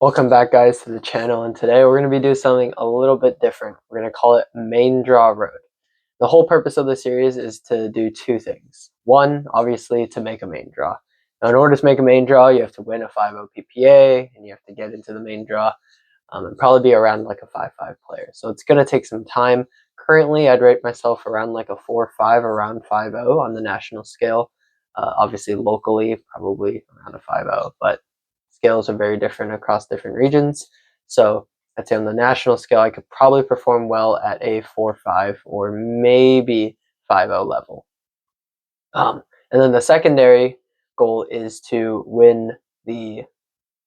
Welcome back, guys, to the channel, and today we're going to be doing something a little bit different. We're going to call it Main Draw Road. The whole purpose of the series is to do two things. One, obviously, to make a main draw. Now, in order to make a main draw, you have to win a 5-0 PPA, and you have to get into the main draw and probably be around like a 5-5 player. So it's going to take some time. Currently, I'd rate myself around like a 4-5, around 5-0 on the national scale. Obviously, locally, probably around a 5-0, but scales are very different across different regions. So I'd say on the national scale, I could probably perform well at a 4-5 or maybe 5-0 level. And then the secondary goal is to win the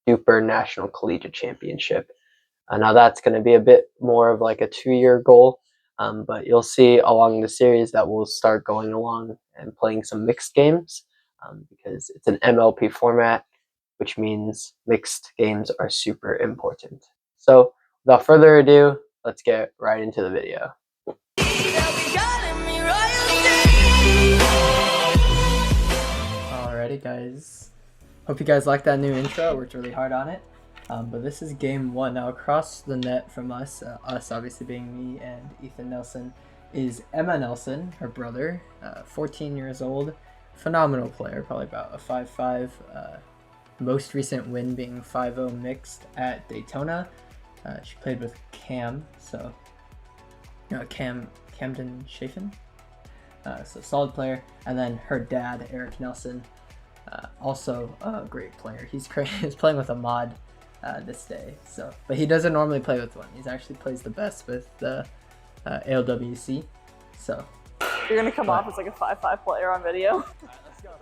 Super National Collegiate Championship. Now that's going to be a bit more of like a 2-year goal, but you'll see along the series that we'll start going along and playing some mixed games because it's an MLP format, which means mixed games are super important. So without further ado, let's get right into the video. Alrighty, guys. Hope you guys like that new intro. I worked really hard on it. But this is game one. Now across the net from us obviously being me and Ethan Nelson, is Emma Nelson, her brother, 14 years old, phenomenal player, probably about a 5-5. Most recent win being 5-0 mixed at Daytona. She played with Cam, so Camden Chafin. So solid player. And then her dad, Eric Nelson, also a great player. He's playing with a mod this day. So, but he doesn't normally play with one. He actually plays the best with the ALWC. So you're gonna come off as like a 5-5 player on video. All right, let's go.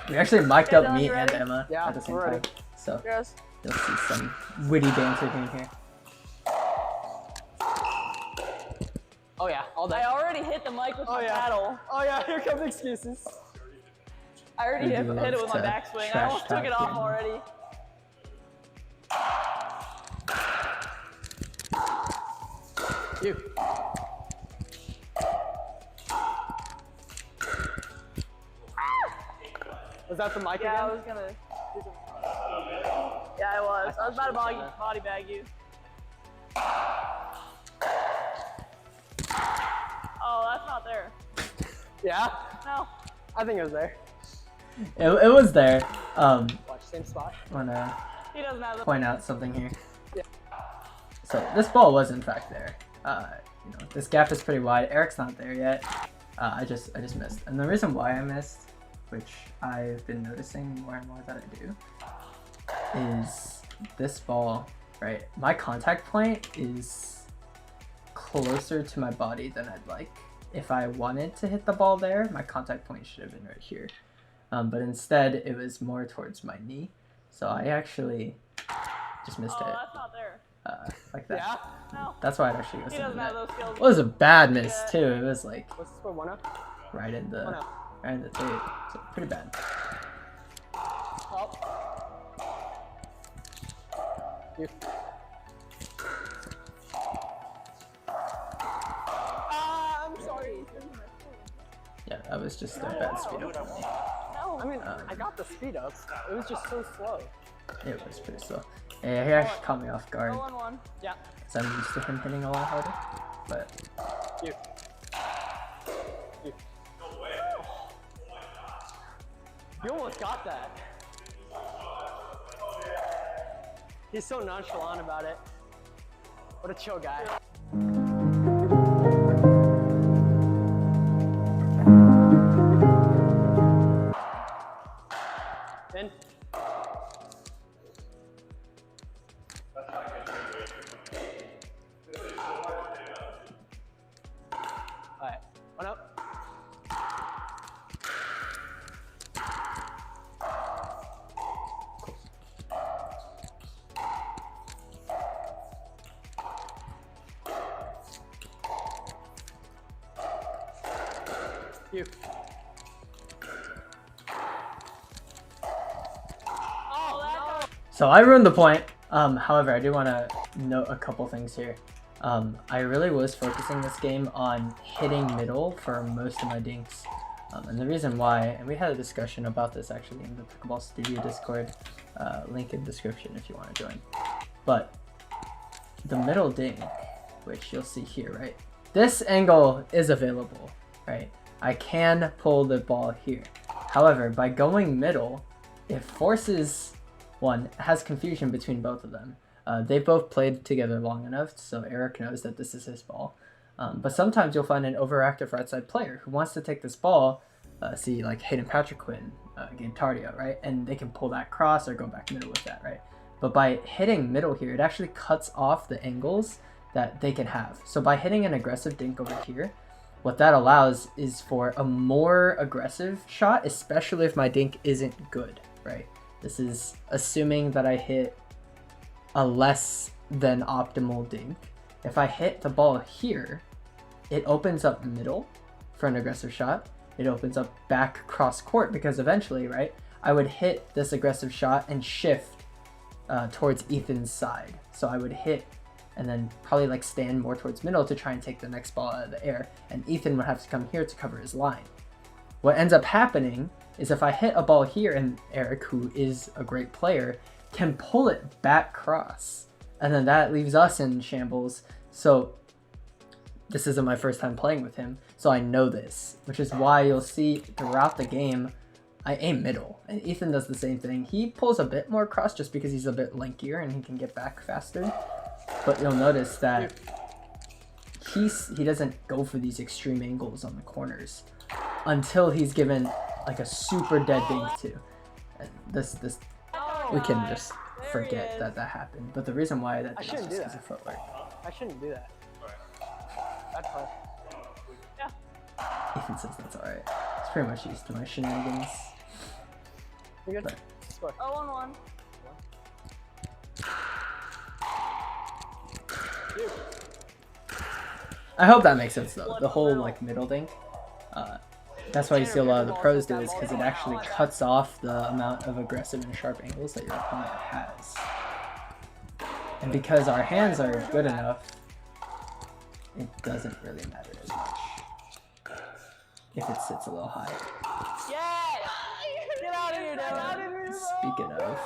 We actually mic'd up me and Emma at the same time, so yes. You'll see some witty banter in here. Oh yeah, all day. I already hit the mic with my paddle. Oh yeah, here comes excuses. I already hit it with my backswing. I almost took it off already. You. Was that the mic again? I was gonna do some... Yeah, I was. I was about to body bag you. Oh, that's not there. Yeah? No. I think it was there. It was there. Watch, same spot. I wanna he doesn't have point out something here. Yeah. So this ball was in fact there. This gap is pretty wide. Eric's not there yet. I just missed. And the reason why I missed, which I've been noticing more and more that I do, is this ball, right? My contact point is closer to my body than I'd like. If I wanted to hit the ball there, my contact point should have been right here. But instead, it was more towards my knee. So I actually just missed it. Oh, that's not there. Like that. Yeah? No. That's why it actually goes He doesn't have those skills. It was a bad miss too. It was like what's the score? 1-0? right in the tape. So pretty bad. Oh. You. I'm sorry. Yeah, that was just a bad speed up for me. No, I mean, I got the speed up. It was just so slow. It was pretty slow. Yeah, he actually caught me off guard. 0-1. Yeah. Because I'm used to him hitting a lot harder. But You. You almost got that. He's so nonchalant about it. What a chill guy. In. Alright, 1-0. You. Oh, so I ruined the point. However, I do want to note a couple things here. I really was focusing this game on hitting middle for most of my dinks. And the reason why, and we had a discussion about this actually in the Pickleball Studio Discord, link in description if you want to join. But the middle dink, which you'll see here, right? This angle is available, right? I can pull the ball here. However, by going middle, it forces one, has confusion between both of them. They both played together long enough, so Eric knows that this is his ball. But sometimes you'll find an overactive right side player who wants to take this ball, see like Hayden Patrick Quinn, Gabe Tardio, right? And they can pull that cross or go back middle with that, right? But by hitting middle here, it actually cuts off the angles that they can have. So by hitting an aggressive dink over here, what that allows is for a more aggressive shot, especially if my dink isn't good, right? This is assuming that I hit a less than optimal dink. If I hit the ball here, it opens up middle for an aggressive shot. It opens up back cross court because eventually, right, I would hit this aggressive shot and shift towards Ethan's side. So I would hit and then probably like stand more towards middle to try and take the next ball out of the air. And Ethan would have to come here to cover his line. What ends up happening is if I hit a ball here and Eric, who is a great player, can pull it back cross. And then that leaves us in shambles. So this isn't my first time playing with him, so I know this, which is why you'll see throughout the game, I aim middle. And Ethan does the same thing. He pulls a bit more cross just because he's a bit lankier and he can get back faster. But you'll notice that he doesn't go for these extreme angles on the corners until he's given like a super dead dink too. And this we can just forget that happened. But the reason why that is just because of footwork. I shouldn't do that. That's fine. Yeah. Ethan says that's alright. He's pretty much used to my shenanigans. You're good. Score. 0-1-1. I hope that makes sense though. The whole like middle dink. That's why you see a lot of the pros do is because it actually cuts off the amount of aggressive and sharp angles that your opponent has. And because our hands are good enough, it doesn't really matter as much if it sits a little high. Yeah! Get out of here, get out of here, bro! Speaking of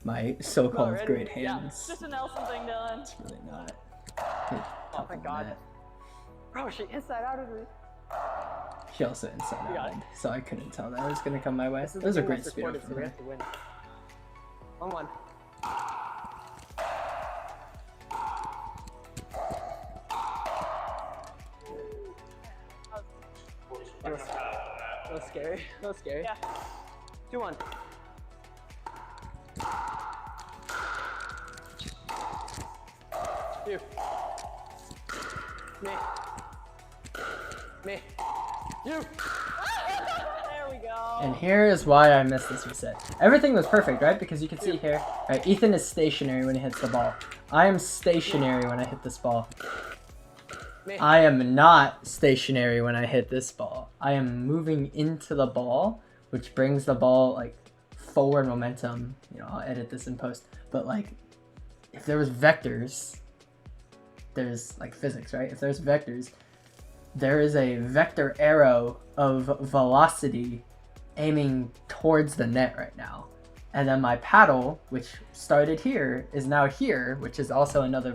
my so-called great hands, just a Nelson thing, Dylan. it's really not. Oh, thank God. Bro, she inside out of me. She also inside out, so I couldn't tell that it was gonna come my way. It was a great speed up from her. 1-1. That was scary. That was scary. Yeah. 2-1. You. Me. Me. You. There we go. And here is why I missed this reset. Everything was perfect, right? Because you can see here, right, Ethan is stationary when he hits the ball. I am stationary when I hit this ball. Me. I am not stationary when I hit this ball. I am moving into the ball, which brings the ball like forward momentum. You know, I'll edit this in post. But like, if there was vectors, there's like physics, right? If there's vectors, there is a vector arrow of velocity aiming towards the net right now. And then my paddle, which started here, is now here, which is also another,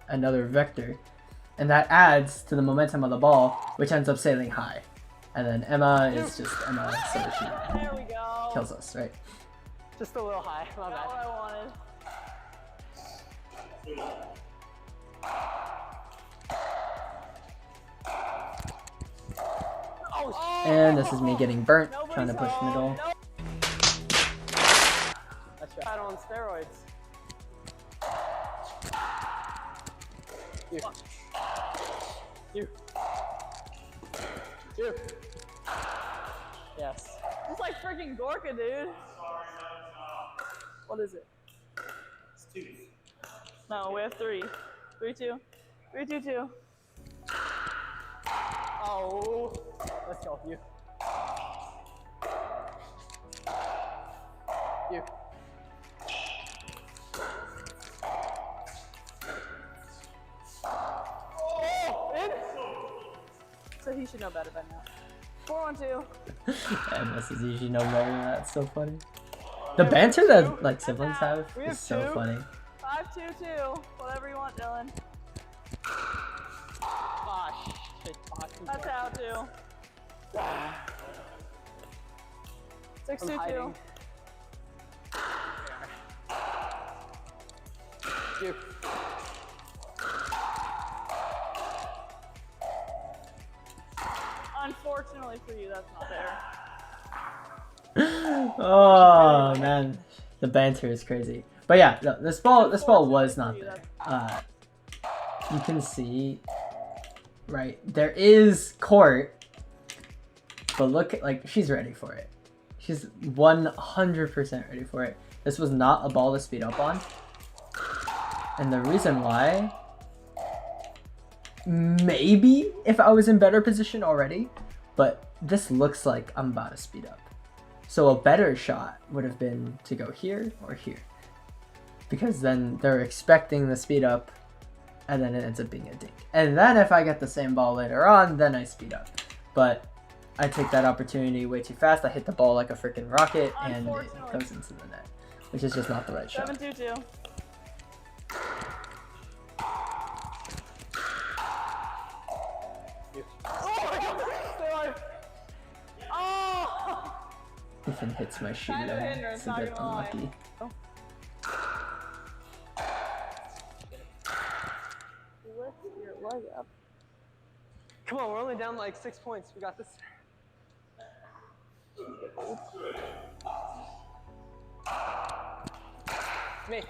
another vector. And that adds to the momentum of the ball, which ends up sailing high. And then Emma is just Emma, so There we go. she kills us, right? Just a little high. My Not what bad. I wanted. And this is me getting burnt, trying to push middle. That's right. On steroids. You. You. You. Yes. It's like freaking Gorka, dude. What is it? It's 2. No, we have 3. 3-2. 3-2-2. Oh. Let's go. You. You. Oh, in. So he should know better by now. 4-1-2. And this is usually no better than that. It's so funny. The banter that like siblings have is so funny. 5-2-2. Whatever you want, Dylan. Ah, shit. That's out too. 6-2-2. Unfortunately for you, that's not there. Oh man, the banter is crazy. But yeah, no, this ball was not there. You can see, right? There is court, but look at like she's ready for it. She's 100% ready for it. This was not a ball to speed up on, and the reason why. Maybe if I was in better position already, but this looks like I'm about to speed up. So a better shot would have been to go here or here, because then they're expecting the speed up and then it ends up being a dink. And then if I get the same ball later on, then I speed up. But I take that opportunity way too fast. I hit the ball like a freaking rocket and it goes into the net, which is just not the right shot. 7-2-2. If it hits my shoe, it's a bit unlucky. Lift your leg up. Come on, we're only down like 6 points. We got this. Me.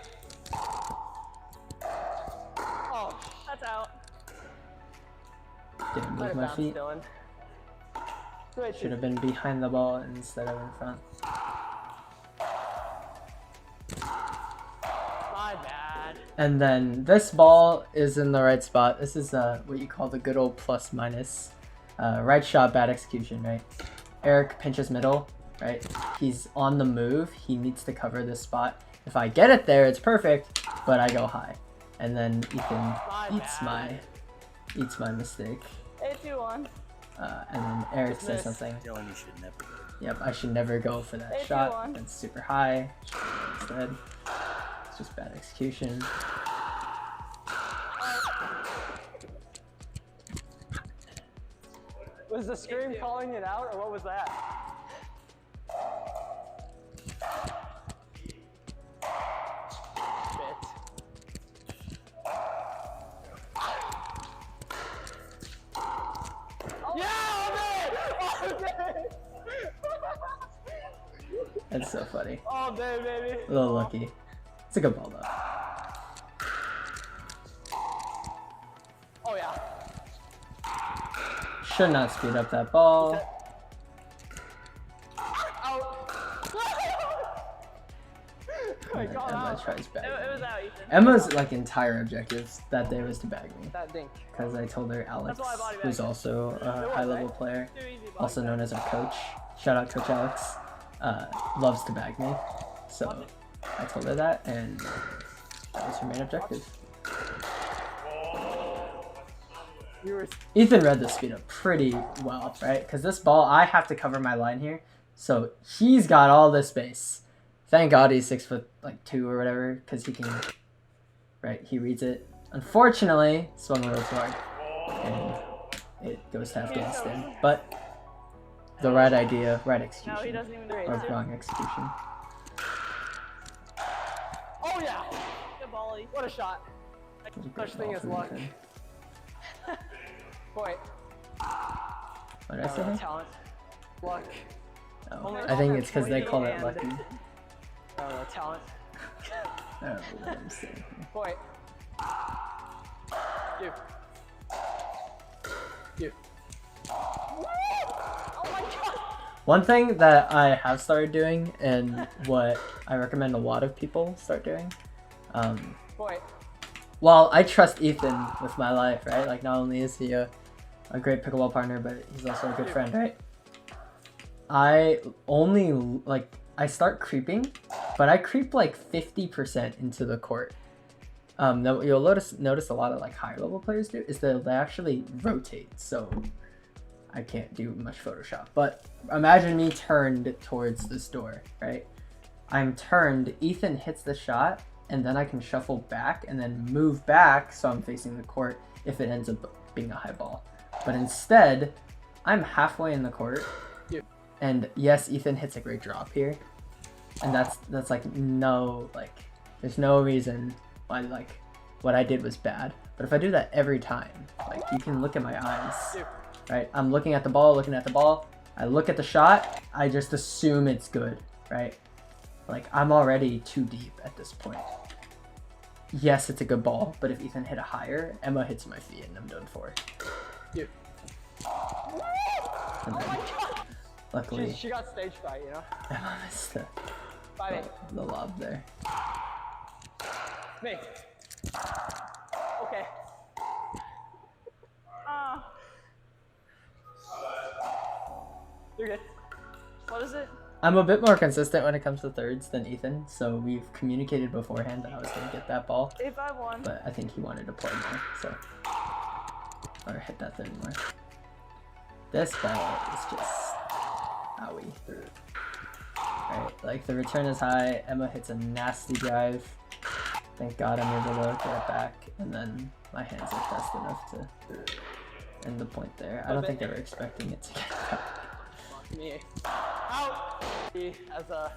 Oh, That's out. Didn't let move it my bounce, feet. Dylan. Good. Should have been behind the ball instead of in front. My bad. And then this ball is in the right spot. This is what you call the good old plus minus. Right shot, bad execution, right? Eric pinches middle, right? He's on the move. He needs to cover this spot. If I get it there, it's perfect, but I go high. And then Ethan eats my mistake. 8-2-1. And then Eric says something. Dylan, you should never go. Yep, I should never go for that shot. It's super high. Instead, it's just bad execution. Was the scream calling it out, or what was that? That's so funny. All day, baby. A little lucky. It's a good ball though. Oh yeah. Should not speed up that ball. And then Emma tries bagging It was me. out, Ethan. Emma's like entire objectives that day was to bag me. That dink. Because I told her Alex, That's why I body bagged who's you. also a high level player, Too easy, body also bag. known as our coach. Shout out Coach Alex. Loves to bag me. So I told her that, and that was her main objective. Ethan read the speed up pretty well, right? Because this ball, I have to cover my line here. So he's got all this space. Thank God he's 6'2" or whatever, because he can, right? He reads it. Unfortunately, swung a little too hard, and it goes to Afghanistan. But the right idea, right No, he execution, doesn't even do or it. wrong execution. Oh yeah. Good volley. What a shot. It was a great Such thing ball as from luck. Ethan. Boy. What did I say? Talent. Luck. Oh, I think it's because they call it lucky. Talent. I don't know what I'm saying. Boy. You. You. Oh my god. One thing that I have started doing, and what I recommend a lot of people start doing, Boy. well, I trust Ethan with my life, right? Like, not only is he a great pickleball partner, but he's also a good friend, right? I only, like, I start creeping, but I creep like 50% into the court. You'll notice a lot of like higher level players do is that they actually rotate. So I can't do much Photoshop. But imagine me turned towards this door, right? I'm turned, Ethan hits the shot, and then I can shuffle back and then move back so I'm facing the court if it ends up being a high ball. But instead, I'm halfway in the court, and yes, Ethan hits a great drop here, and that's like no, like there's no reason why like what I did was bad. But if I do that every time, like you can look at my eyes, right? I'm looking at the ball, I look at the shot, I just assume it's good, right? Like I'm already too deep at this point. Yes, it's a good ball, but if Ethan hit a higher, Emma hits my feet and I'm done for. And then, luckily, she got stage fright, you know? Emma missed the lob there. Me. Okay. You're good. What is it? I'm a bit more consistent when it comes to thirds than Ethan, so we've communicated beforehand that I was going to get that ball. If I won. But I think he wanted to play more, so. Or hit that third more. This ball is just owie. Right, like the return is high, Emma hits a nasty drive. Thank God I'm able to get it back, and then my hands are fast enough to end the point there. I don't think they were expecting it to get back. Me. Out! As a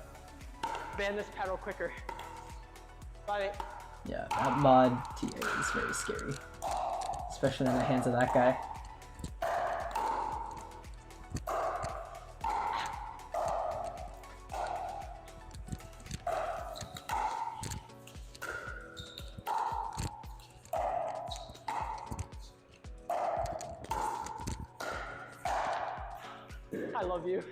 ban this paddle quicker. Bye. Yeah, that mod TA is very scary. Especially in the hands of that guy. I love you.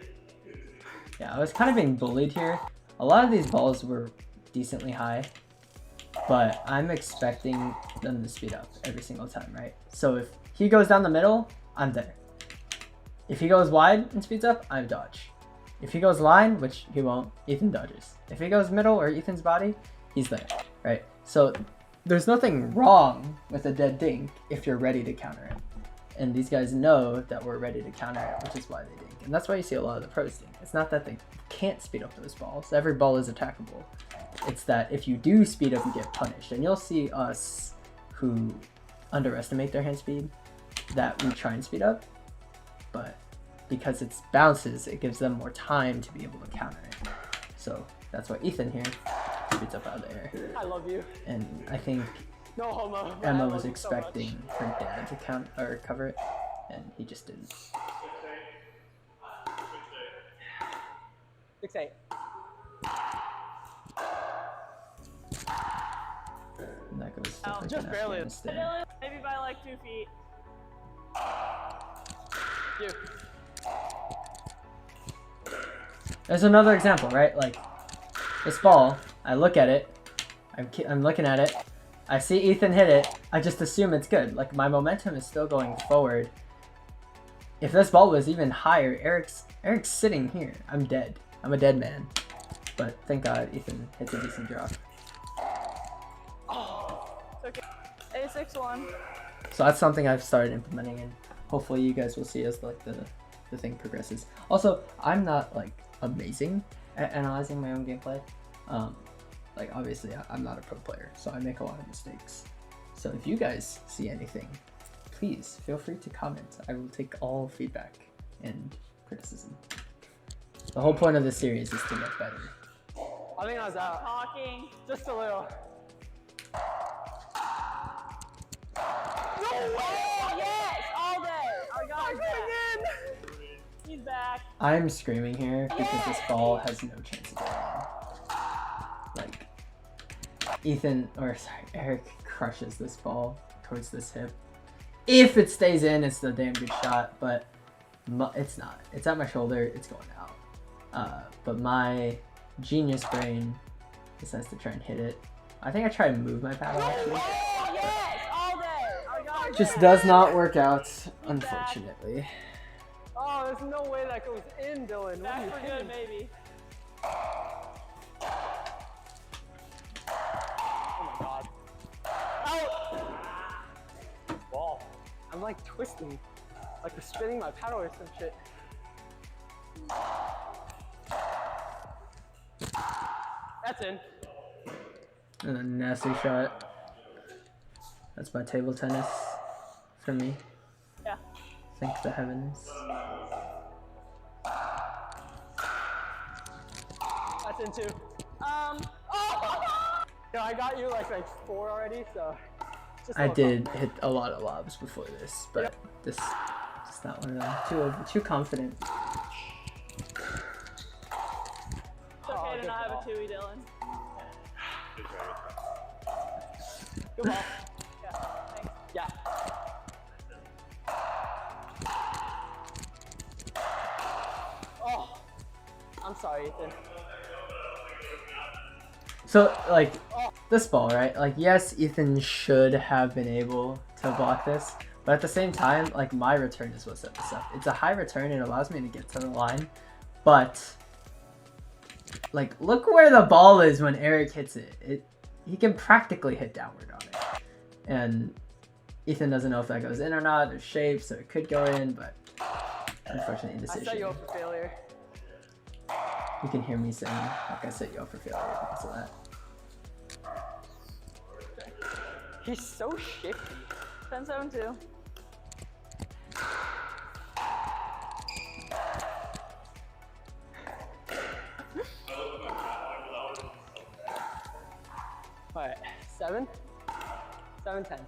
Yeah, I was kind of being bullied here. A lot of these balls were decently high, but I'm expecting them to speed up every single time, right? So if he goes down the middle, I'm there. If he goes wide and speeds up, I dodge. If he goes line, which he won't, Ethan dodges. If he goes middle or Ethan's body, he's there, right? So there's nothing wrong with a dead dink if you're ready to counter it. And these guys know that we're ready to counter it, which is why they dink. And that's why you see a lot of the pros dink. It's not that they can't speed up those balls. Every ball is attackable. It's that if you do speed up, you get punished. And you'll see us who underestimate their hand speed, that we try and speed up. But because it's bounces, it gives them more time to be able to counter it. So that's why Ethan here speeds up out of the air. I love you. And I think no homo. Emma was expecting her dad to count or cover it, and he just didn't. 6-8. And that goes stuff like just barely. Afghanistan. Maybe by like 2 feet. You. There's another example, right? Like this ball, I look at it, I'm looking at it, I see Ethan hit it, I just assume it's good. Like my momentum is still going forward. If this ball was even higher, Eric's sitting here. I'm dead. I'm a dead man. But thank God Ethan hits a decent drop. Oh, it's okay. A6-1. So that's something I've started implementing, and hopefully you guys will see as like the thing progresses. Also, I'm not like amazing at analyzing my own gameplay. Like obviously I'm not a pro player, so I make a lot of mistakes. So if you guys see anything, please feel free to comment. I will take all feedback and criticism. The whole point of this series is to get better. I think I was out. Talking. Just a little. No way! Oh, yes! All day! Our guy's back. He's back. I'm screaming here because this ball has no chance of getting in. Like, Eric crushes this ball towards this hip. If it stays in, it's a damn good shot, but it's not. It's at my shoulder, it's going out. But my genius brain decides to try and hit it. I think I try and move my paddle actually. Oh, yes! All day! Our guy's Just back. does not work out, unfortunately. Oh, there's no way that goes in, Dylan. What are Back you for kidding? good, maybe. Oh my God. Out! Ball. I'm like twisting. Like we're spinning my paddle or some shit. That's in. And a nasty shot. That's my table tennis for me. Yeah. Thank the heavens. That's in too. Oh! No, I got you like 4 already, so. Just a I little did confident. hit a lot of lobs before this, but this is not one of them. Too confident. It's okay to not have a 2-E, Dylan. Good ball. Yeah, thanks. Yeah. Oh, I'm sorry, Ethan. So, like, this ball, right? Like, yes, Ethan should have been able to block this, but at the same time, like, my return is what set this up. It's a high return, it allows me to get to the line, but, like, look where the ball is when Eric hits it. He can practically hit downward on it. And Ethan doesn't know if that goes in or not. There's shapes, so it could go in, but unfortunately, I set indecision. you up for failure. You can hear me saying, like, I set you up for failure because of that. He's so shifty. 10-7-2. Alright, 7? 7-10.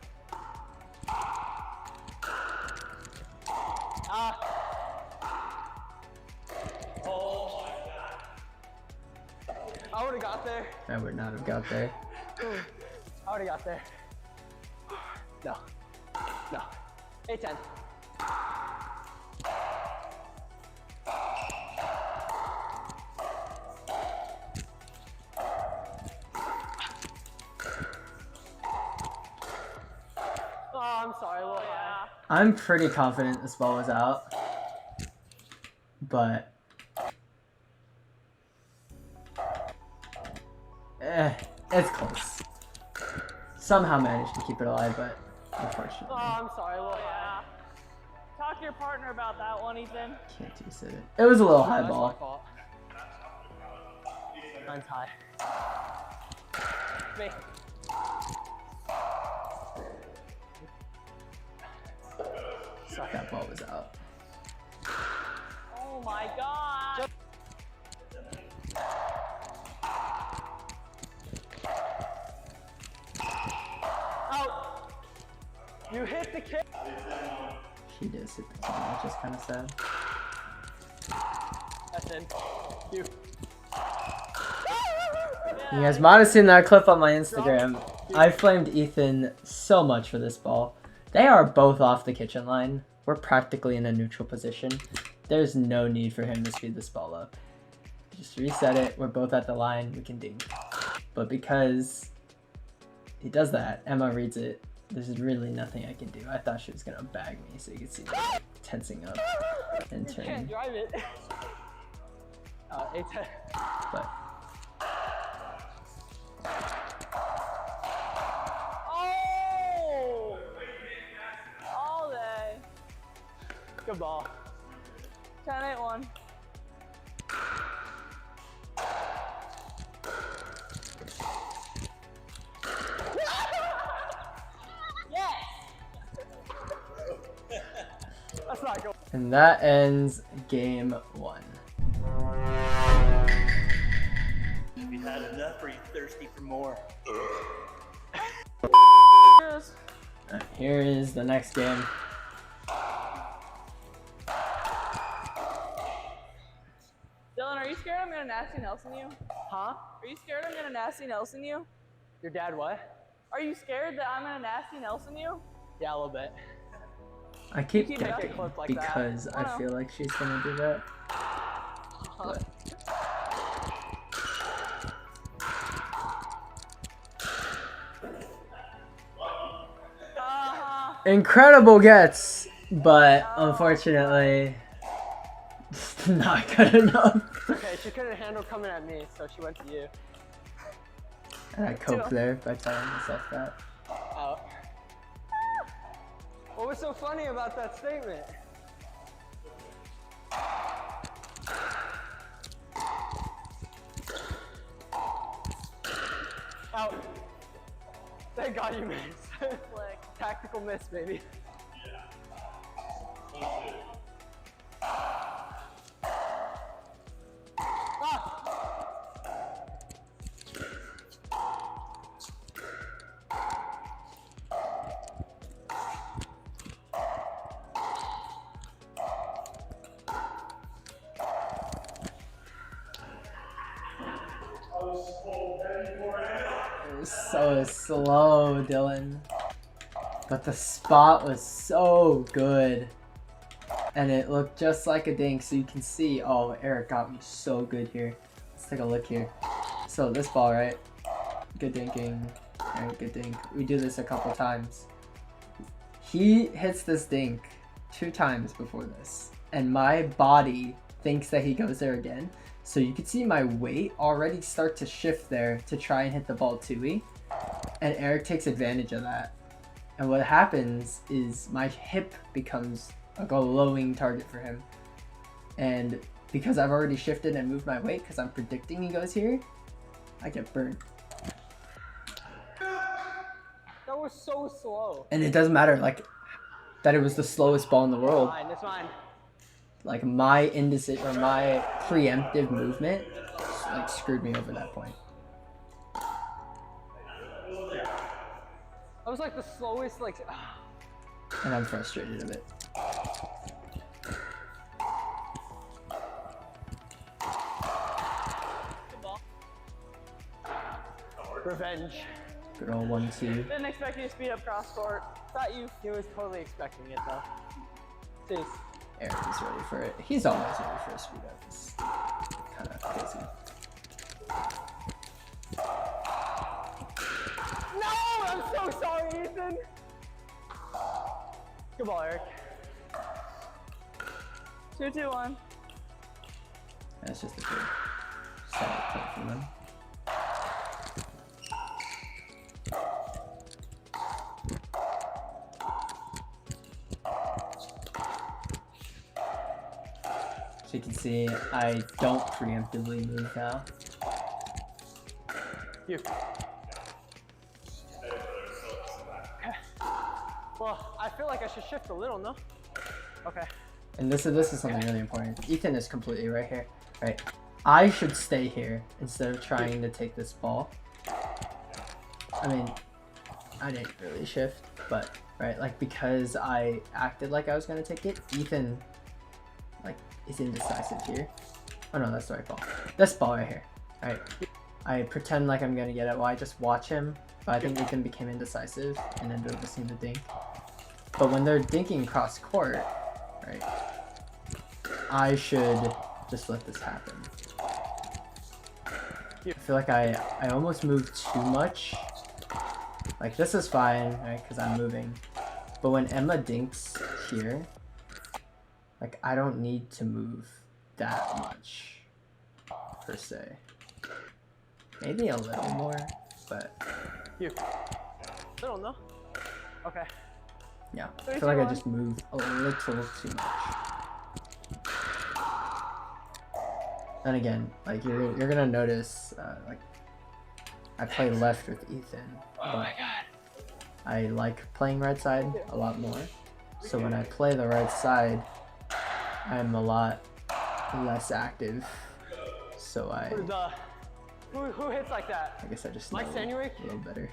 Ah! I would've got there. I would not have got there. I would've got there. No. No. 8-10. Oh, I'm sorry, a little high. I'm pretty confident this ball was out, but it's close. Somehow managed to keep it alive, but unfortunately, Oh, I'm sorry, a little high. Talk to your partner about that one, Ethan. can't use it. It was a little high That's my ball. fault. Mine's high. Me. That ball was out. Oh my god. Out! You hit the kick! She does hit the corner, which is kind of sad. That's in. You. You guys might have seen that clip on my Instagram. I flamed Ethan so much for this ball. They are both off the kitchen line. We're practically in a neutral position. There's no need for him to speed this ball up. Just reset it. We're both at the line. We can dink. But because he does that, Emma reads it. There's really nothing I can do. I thought she was going to bag me so you could see me tensing up and You can't turning. drive it. 8-10. But Oh! All day. Good ball. 10-8-1. Yes! That's not good. and that ends game 1. Have you had enough or are you thirsty for more? Cheers. Alright, here is the next game. Dylan, are you scared I'm gonna nasty Nelson you? Huh? Are you scared I'm gonna nasty Nelson you? Your dad what? Are you scared that I'm gonna nasty Nelson you? Yeah, a little bit. I keep Keep it kicking clip like that. because I Wow. feel like she's gonna do that. Huh? Incredible gets, but unfortunately, just not good enough. Okay, she couldn't handle coming at me, so she went to you. And I coped there by telling myself that. Out. What was so funny about that statement? Out. Thank God you missed. Tactical miss, baby. It was so slow, Dylan. But the spot was so good. And it looked just like a dink, so you can see, oh, Eric got me so good here. Let's take a look here. So this ball, right? Good dinking. Alright, good dink. We do this a couple times. He hits this dink 2 times before this. And my body thinks that he goes there again. So you can see my weight already start to shift there to try and hit the ball 2-y. And Eric takes advantage of that. And what happens is my hip becomes a glowing target for him. And because I've already shifted and moved my weight, because I'm predicting he goes here, I get burned. That was so slow. And it doesn't matter, like, that it was the slowest ball in the world. It's fine. Like, my indecision, or my preemptive movement, like, screwed me over that point. That was like the slowest, like. And I'm frustrated a bit. Revenge. Good old 1-2. Didn't expect you to speed up cross court. Thought you. He was totally expecting it though. Jeez. Eric is ready for it. He's always ready for a speed up. It's kind of crazy. No! I'm so sorry, Ethan! Good ball, Eric. 2-2-1. That's just a good solid point from them. So you can see I don't preemptively move now. You. Well, I feel like I should shift a little, no? Okay. And this is something really important. Ethan is completely right here. Right. I should stay here instead of trying to take this ball. I mean, I didn't really shift, but right, like because I acted like I was gonna take it, Ethan like is indecisive here. Oh no, that's the right ball. This ball right here. Alright. I pretend like I'm gonna get it while I just watch him, but I think Ethan became indecisive and ended up missing the dink. But when they're dinking cross court, right, I should just let this happen. I feel like I almost moved too much. Like this is fine, right, because I'm moving. But when Emma dinks here, like I don't need to move that much, per se. Maybe a little more, but... You. Little, no? Okay. Yeah, I feel like I just moved a little too much. And again, like you're gonna notice, like I play left with Ethan, but I like playing right side a lot more. So when I play the right side, I'm a lot less active. So Who hits like that? I guess I just know Mike Sanuary? a little better.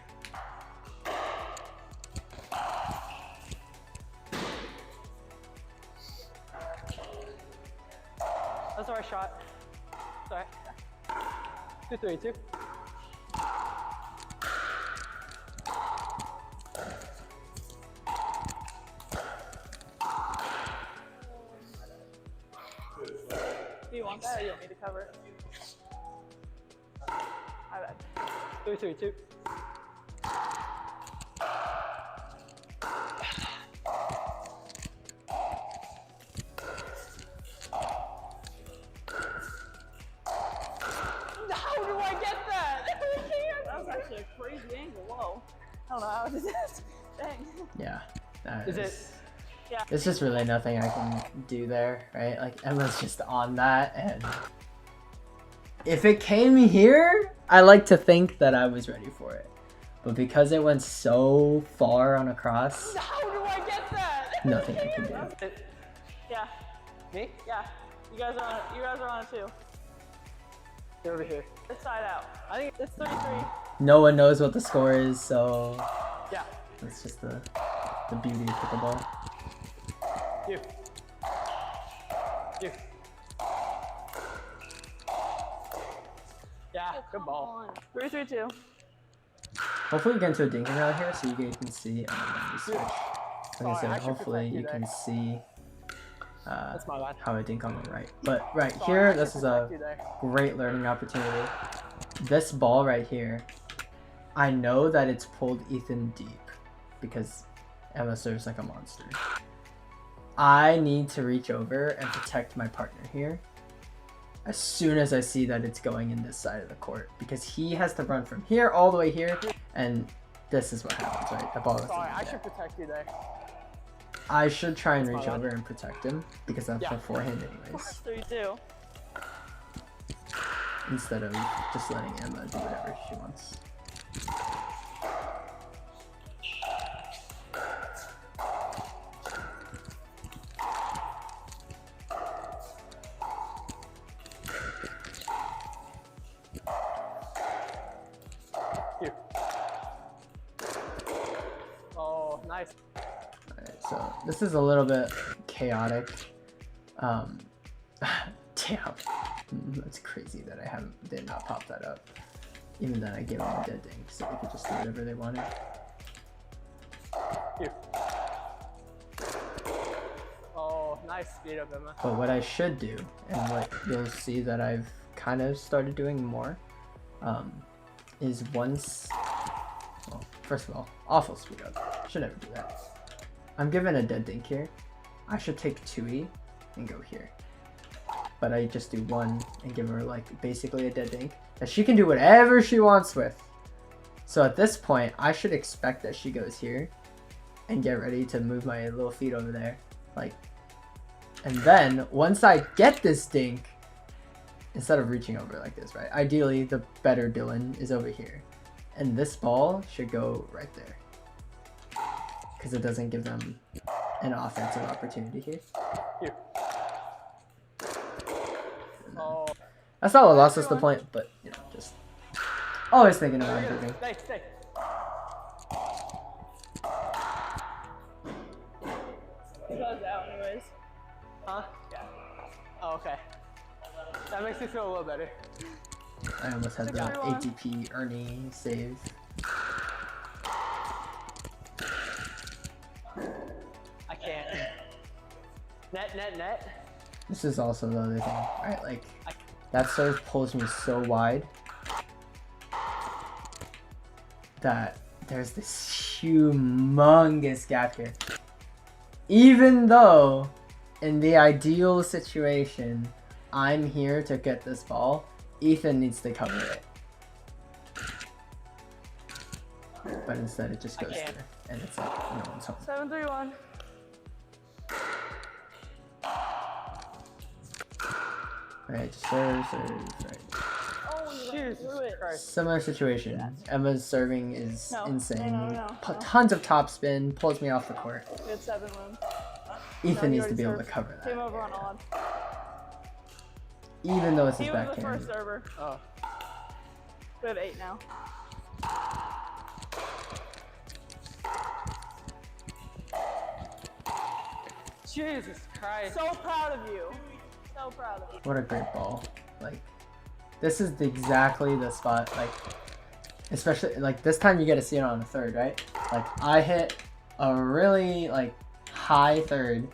That's the right shot. It's alright. 2-3-2. Do you want that or you want me to cover it? My bad. 3-3-2. How do I get that? I can't. That was actually a crazy angle. Whoa. I don't know how to do this. Dang. Yeah. That Is it? Yeah. There's just really nothing I can do there, right? Like Emma's just on that, and If it came here, I like to think that I was ready for it. But because it went so far on a cross, How do I get that? nothing I can do. Yeah. Me? Yeah. You guys are on it too. Get over here. This side out. I think it's 33. No one knows what the score is, so Yeah. that's just the beauty of pickleball. You. You. Yeah, good ball. 3-3-2. Hopefully we get into a dinking out here so you guys can see. Let me switch. Like I Sorry, I said, should hopefully protect you you can there. see That's my bad. how I dink on the right. But right Sorry, I here, should this is protect a you there. great learning opportunity. This ball right here, I know that it's pulled Ethan deep because Emma serves like a monster. I need to reach over and protect my partner here as soon as I see that it's going in this side of the court, because he has to run from here all the way here, and this is what happens, right? The ball is Sorry, I should protect you there. I should try and That's reach my bad. over and protect him because that's Yeah. my forehand anyways, 3-2. instead of just letting Emma do whatever she wants. You. Oh, nice. Alright, so this is a little bit chaotic. Damn. That's crazy that I did not pop that up. Even then I gave them a dead dink so they could just do whatever they wanted. You. Oh, nice speed up, Emma. But what I should do, and what you'll see that I've kind of started doing more, is once, well, first of all, awful speed up. Should never do that. I'm given a dead dink here. I should take 2E and go here. But I just do 1 and give her like basically a dead dink that she can do whatever she wants with. So at this point, I should expect that she goes here and get ready to move my little feet over there. Like, and then once I get this dink, instead of reaching over like this, right? Ideally, the better Dylan is over here. And this ball should go right there, because it doesn't give them an offensive opportunity here. You. Oh, That's not what lost us the point, but you know, just always thinking about improving. stay, stay. He goes out anyways. Huh? Yeah. Oh, okay. That makes me feel a little better. I almost had the Everyone. ATP Ernie save. I can't. Net, net, net. This is also the other thing, right? Like, that serve pulls me so wide that there's this humongous gap here. Even though, in the ideal situation, I'm here to get this ball, Ethan needs to cover it. But instead it just goes can't. there, and it's like, no one's home. 7-3-1. Alright, serve, right. Oh, you went through Jesus it. Christ. Similar situation. Emma's serving is No, insane. no. Tons of top spin, pulls me off the court. We had 7 wins. Ethan you needs to already be able to served. cover that. Came over on odd. Even though it's He his was the first backhand. server. Oh. We have 8 now. Jesus Christ. So proud of you. So proud of you. What a great ball. Like, this is exactly the spot, like, especially, like, this time you get to see it on the third, right? Like, I hit a really, like, high third.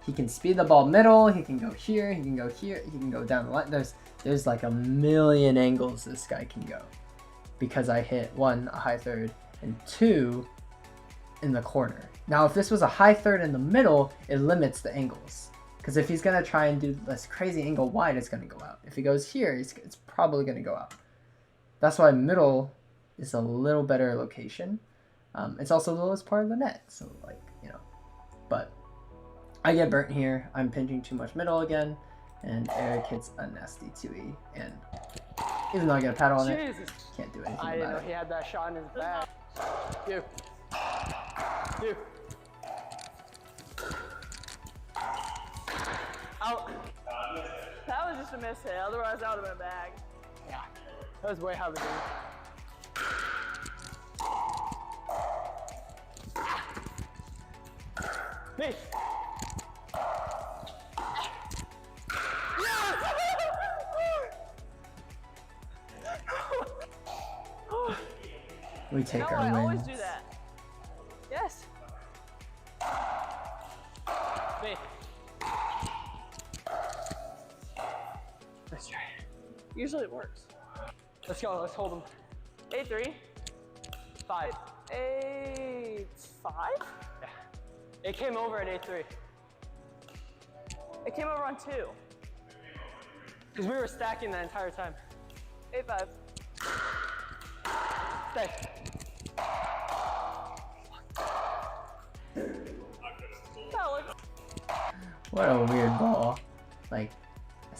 He can speed the ball middle, he can go here, he can go here, he can go down the line. There's like a million angles this guy can go. Because I hit 1, a high third, and 2, in the corner. Now, if this was a high third in the middle, it limits the angles. Because if he's going to try and do this crazy angle wide, it's going to go out. If he goes here, it's probably going to go out. That's why middle is a little better location. It's also the lowest part of the net. So, like, you know. But I get burnt here. I'm pinching too much middle again. And Eric hits a nasty 2E. And even though I got a paddle on it, Jesus. can't do anything I about didn't know it. he had that shot in his bag. You. You. Out. That was just a miss hit, otherwise that would have been a bag. Yeah. That was way high of a game. Me. We take No, our I wins. always do that. Yes. Me. Let's try. Usually it works. Let's go. Let's hold him. 8-3. 5. 8-5? Yeah. It came over at 8-3. It came over on 2. Because we were stacking that entire time. 8-5. Stay. Solid. What a weird ball. Like,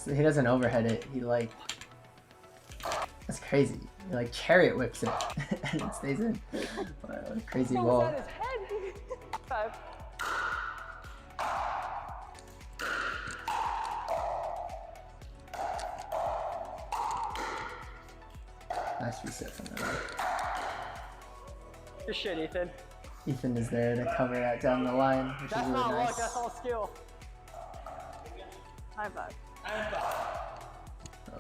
he doesn't overhead it. He like, that's crazy. He like chariot whips it and it stays in. What a crazy ball. At his head. 5. Nice reset from the right. Good shit, Ethan. Ethan is there to cover that down the line, which That's is really not nice. luck, that's all skill. High 5. Oh,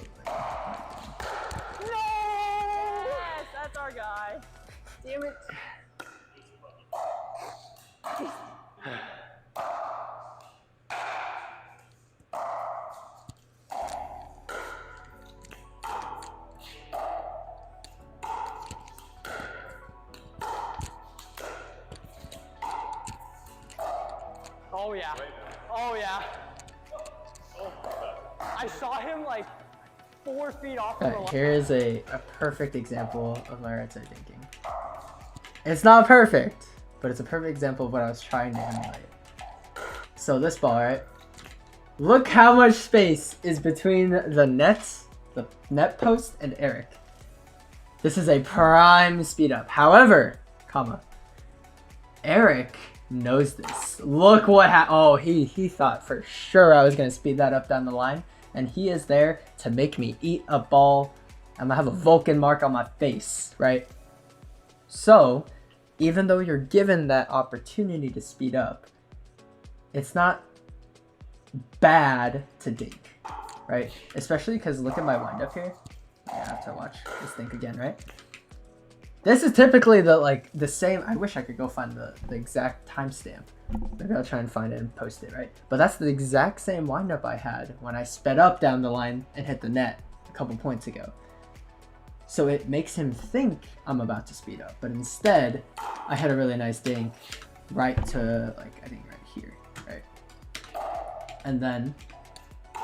No! Yes, that's our guy. Damn it. Oh yeah. Oh yeah. I saw him like 4 feet off of the line. here is a perfect example of my right side thinking. It's not perfect, but it's a perfect example of what I was trying to emulate. So this ball, right? Look how much space is between the net post, and Eric. This is a prime speed up. However, Eric knows this. Look what oh, he thought for sure I was gonna speed that up down the line, and he is there to make me eat a ball. I'm gonna have a Vulcan mark on my face, right? So, even though you're given that opportunity to speed up, it's not bad to dink, right? Especially because look at my windup here. Yeah, I have to watch this dink again, right? This is typically the same. I wish I could go find the exact timestamp. Maybe I'll try and find it and post it, right? But that's the exact same windup I had when I sped up down the line and hit the net a couple points ago. So it makes him think I'm about to speed up, but instead I had a really nice dink right to I think right here, right? And then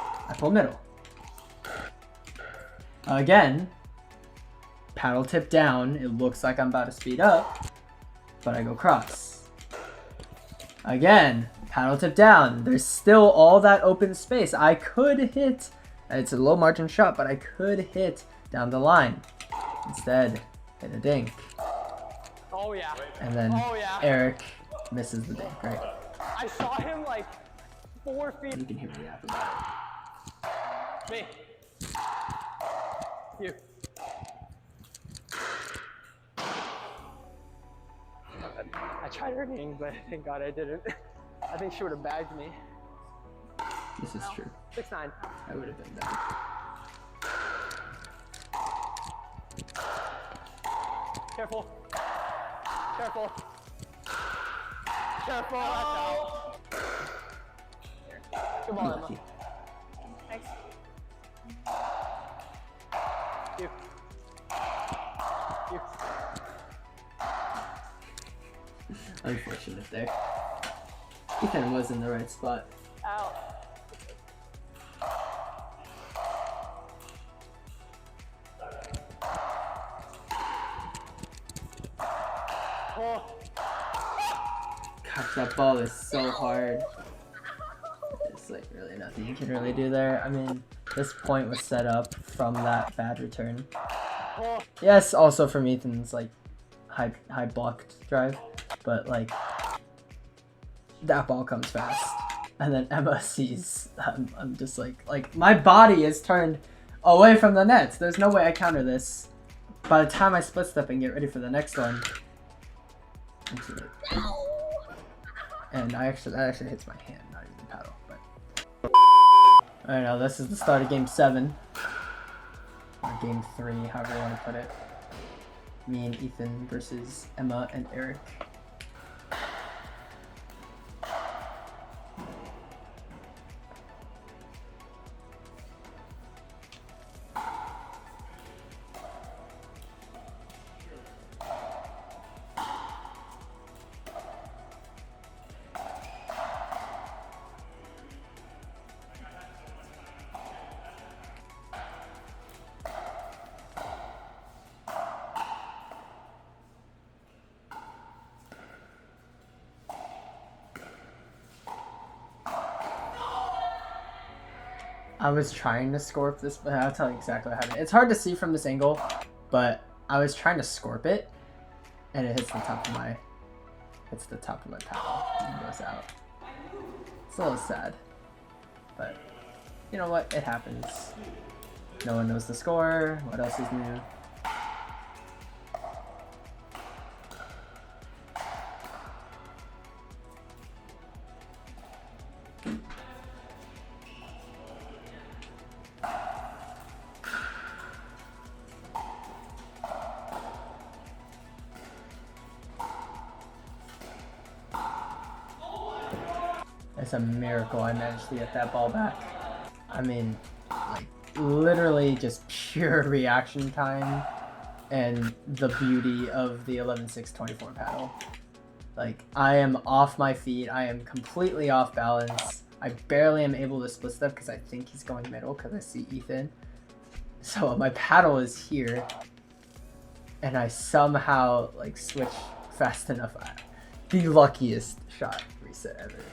I pull middle. Again, paddle tip down, it looks like I'm about to speed up, but I go cross. Again, paddle tip down, there's still all that open space. I could hit, it's a low margin shot, but I could hit down the line. Instead, hit a dink. Oh yeah. And then Oh yeah. Eric misses the dink, right? I saw him like 4 feet. You can hear me yap about Me. You. I tried earning, but thank God I didn't. I think she would have bagged me. it. This is true. 6-9. I would have been better. Careful. Careful. Careful. That's out. Good ball, Emma. Lucky. Thanks. You. You. Unfortunate there. Ethan was in the right spot. Out. Oh. Gosh, that ball is so hard. It's like really nothing you can really do there. I mean, this point was set up from that bad return. Yes, also from Ethan's like high blocked drive, but like that ball comes fast, and then Emma sees I'm just like my body is turned away from the nets. There's no way I counter this. By the time I split step and get ready for the next one, and that actually hits my hand, not even the paddle. But all right, now this is the start of game 7 or game 3, however you want to put it. Me and Ethan versus Emma and Eric. I was trying to scorp this, but I'll tell you exactly what happened. It's hard to see from this angle, but I was trying to scorp it, and it hits the top of my paddle and goes out. It's a little sad, but you know what? It happens. No one knows the score. What else is new? It's a miracle I managed to get that ball back. I mean, like, literally just pure reaction time and the beauty of the 11-6-24 paddle. Like, I am off my feet. I am completely off balance. I barely am able to split step because I think he's going middle because I see Ethan. So my paddle is here, and I somehow, like, switch fast enough. The luckiest shot reset ever.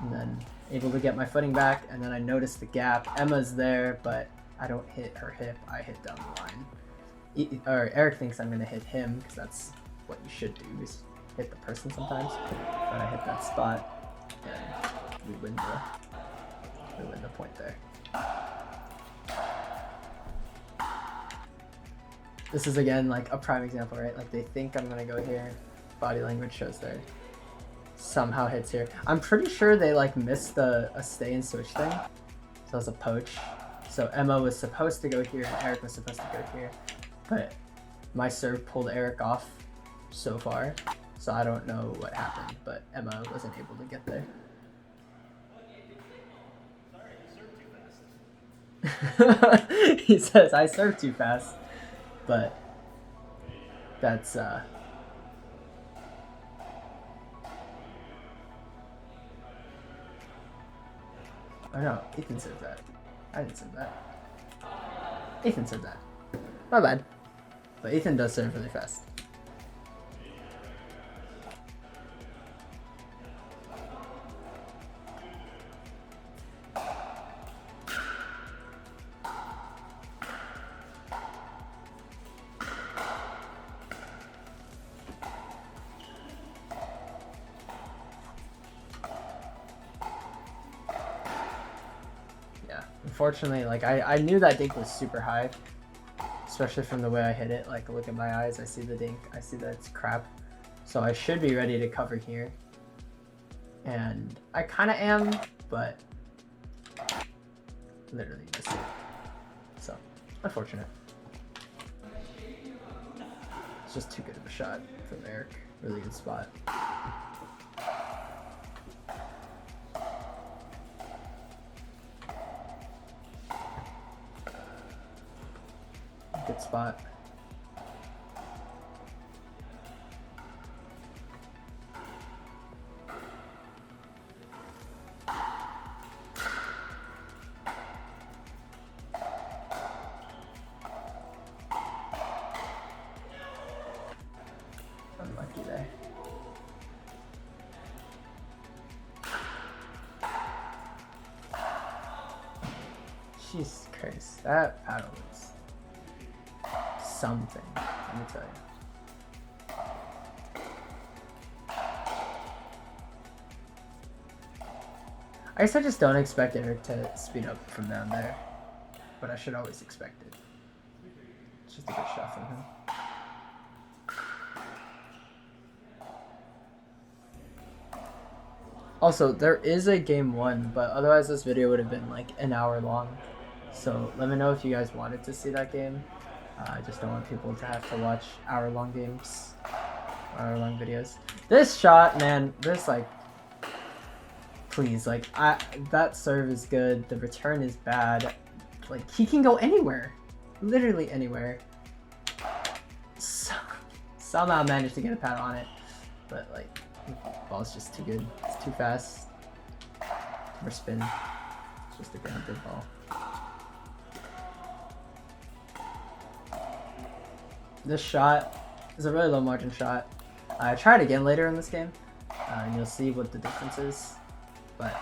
And then able to get my footing back, and then I notice the gap. Emma's there, but I don't hit her hip. I hit down the line. Eric thinks I'm going to hit him, because that's what you should do, is hit the person sometimes. But I hit that spot, and we win the point there. This is, again, like a prime example, right? Like, they think I'm going to go here. Body language shows there. Somehow hits here. I'm pretty sure they like missed a stay and switch thing. So it was a poach. So Emma was supposed to go here and Eric was supposed to go here. But my serve pulled Eric off so far. So I don't know what happened, but Emma wasn't able to get there. He says, I serve too fast. But that's oh no, Ethan said that. I didn't say that. Ethan said that. My bad. But Ethan does serve really fast. Unfortunately, like I knew that dink was super high, especially from the way I hit it. Like, look at my eyes, I see the dink, I see that it's crap. So I should be ready to cover here. And I kind of am, but literally missed it. So, unfortunate. It's just too good of a shot from Eric. Really good spot. Good spot. Unlucky there. Jesus Christ, that paddle is something, let me tell you. I guess I just don't expect Eric to speed up from down there, but I should always expect it. It's just a good shot from him. Also, there is a game 1, but otherwise this video would have been like an hour long. So let me know if you guys wanted to see that game. I just don't want people to have to watch hour-long games, hour-long videos. This shot, man, this like, please, like, that serve is good. The return is bad. Like, he can go anywhere, literally anywhere. Somehow managed to get a paddle on it, but like, the ball's just too good. It's too fast. For spin. It's just a damn good ball. This shot is a really low margin shot. I tried again later in this game, and you'll see what the difference is. But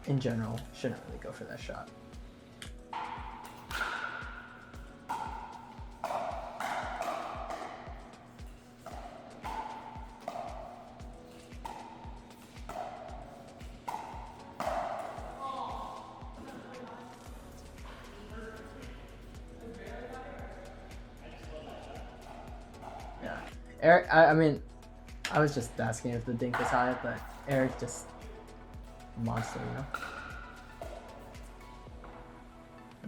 in general, shouldn't really go for that shot. Yeah, Eric, I mean, I was just asking if the dink was high, but Eric just monster, you know?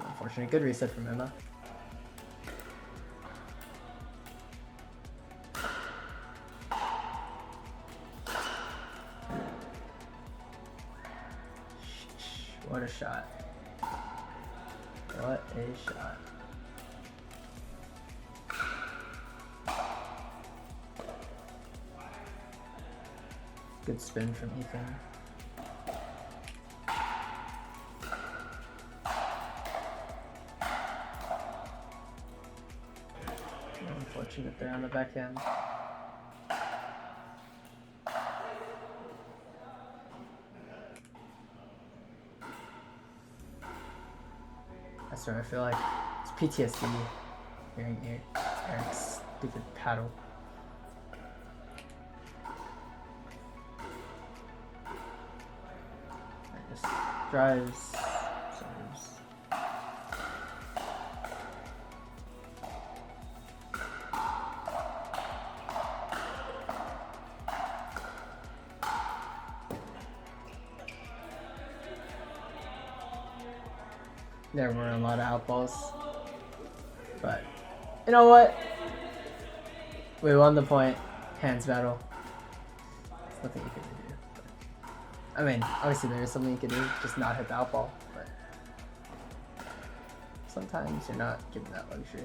Unfortunate, good reset from Emma. What a shot. What a shot. Good spin from Ethan. Unfortunate there on the backhand. I swear, I feel like it's PTSD hearing Eric's stupid paddle. Just drives, serves. There were a lot of outballs, but you know what? We won the point. Hands battle. There's nothing you can do. I mean, obviously there is something you can do, just not hit the outball, but sometimes you're not given that luxury.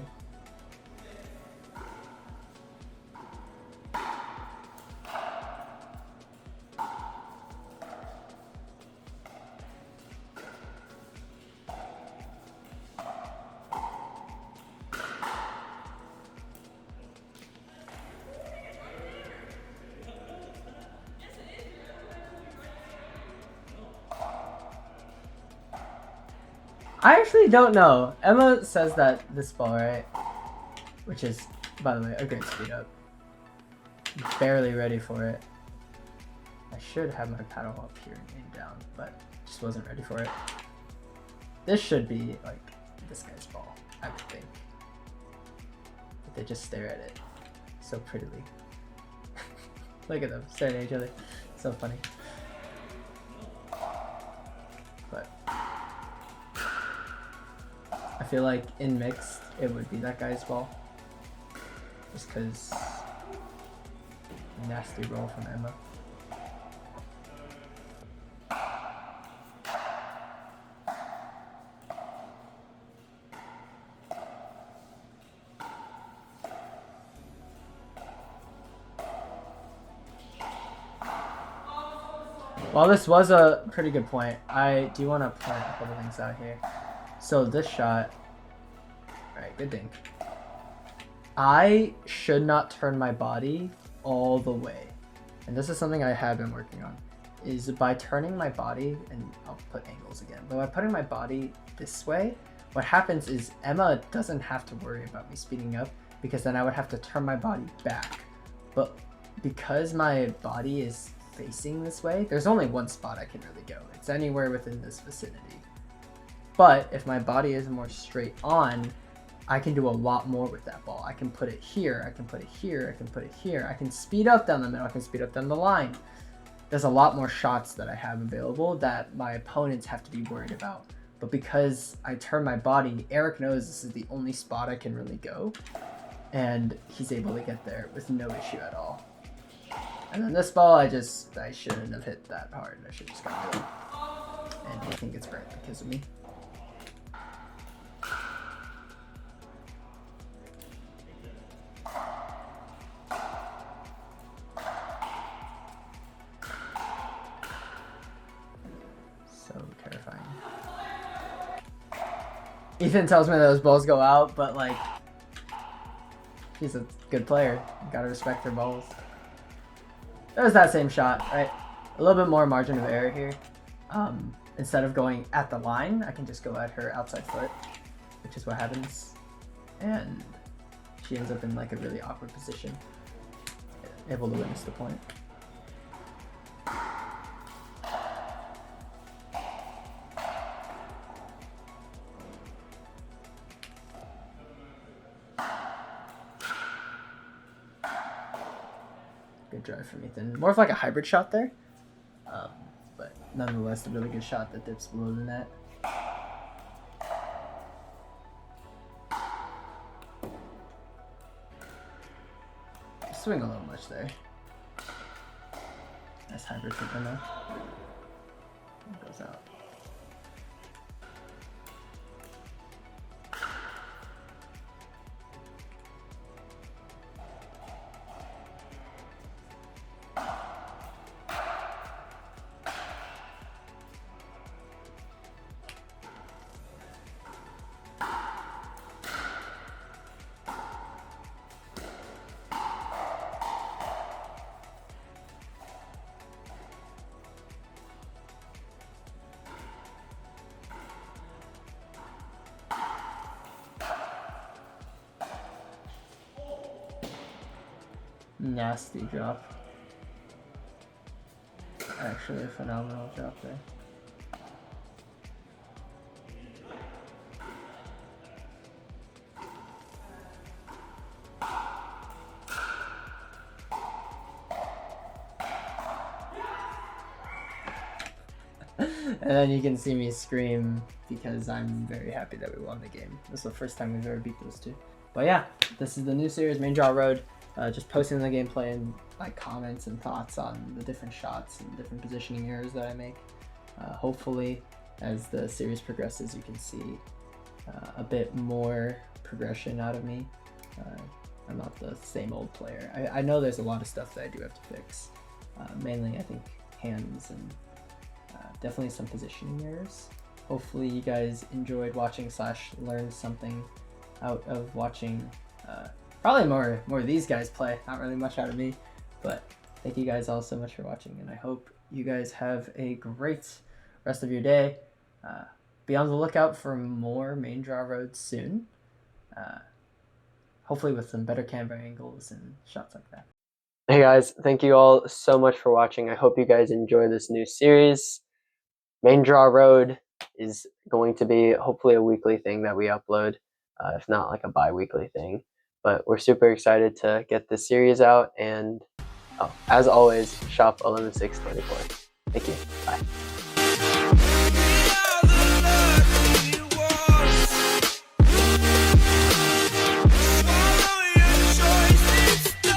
I actually don't know. Emma says that this ball, right? Which is, by the way, a great speed up. Barely ready for it. I should have my paddle up here and aim down, but just wasn't ready for it. This should be like this guy's ball, I would think. But they just stare at it so prettily. Look at them staring at each other. So funny. But I feel like in mixed, it would be that guy's ball. Just because nasty roll from Emma. Well, this was a pretty good point. I do want to point a couple things out here. So this shot, right, good dink. I should not turn my body all the way. And this is something I have been working on. is by turning my body, and I'll put angles again, but by putting my body this way, what happens is Emma doesn't have to worry about me speeding up, because then I would have to turn my body back. But because my body is facing this way, there's only one spot I can really go. It's anywhere within this vicinity. But if my body is more straight on, I can do a lot more with that ball. I can put it here, I can put it here, I can put it here. I can speed up down the middle, I can speed up down the line. There's a lot more shots that I have available that my opponents have to be worried about. But because I turn my body, Eric knows this is the only spot I can really go. And he's able to get there with no issue at all. And then this ball, I shouldn't have hit that hard. I should just gone middle. And I think it's right because of me. So terrifying. Ethan tells me those balls go out, but like, he's a good player. You gotta respect their balls. There's that same shot, right? A little bit more margin of error here. Instead of going at the line, I can just go at her outside foot, which is what happens. And she ends up in like a really awkward position, able to witness the point. Good drive from Ethan. More of like a hybrid shot there, but nonetheless a really good shot that dips below the net. Swing a little much there. Nice hybrid from Emma. It goes out. Nasty drop. Actually a phenomenal drop there. And then you can see me scream because I'm very happy that we won the game. This is the first time we've ever beat those two. But yeah, this is the new series, Main Draw Road. Just posting the gameplay and like comments and thoughts on the different shots and different positioning errors that I make. Hopefully, as the series progresses, you can see a bit more progression out of me. I'm not the same old player. I know there's a lot of stuff that I do have to fix. Mainly, I think, hands and definitely some positioning errors. Hopefully, you guys enjoyed watching / learned something out of watching. Probably more of these guys play, not really much out of me, but thank you guys all so much for watching, and I hope you guys have a great rest of your day. Be on the lookout for more Main Draw Roads soon, hopefully with some better camera angles and shots like that. Hey guys, thank you all so much for watching. I hope you guys enjoy this new series. Main Draw Road is going to be hopefully a weekly thing that we upload, if not like a bi-weekly thing. But we're super excited to get this series out, and as always, shop 11624. Thank you. Bye.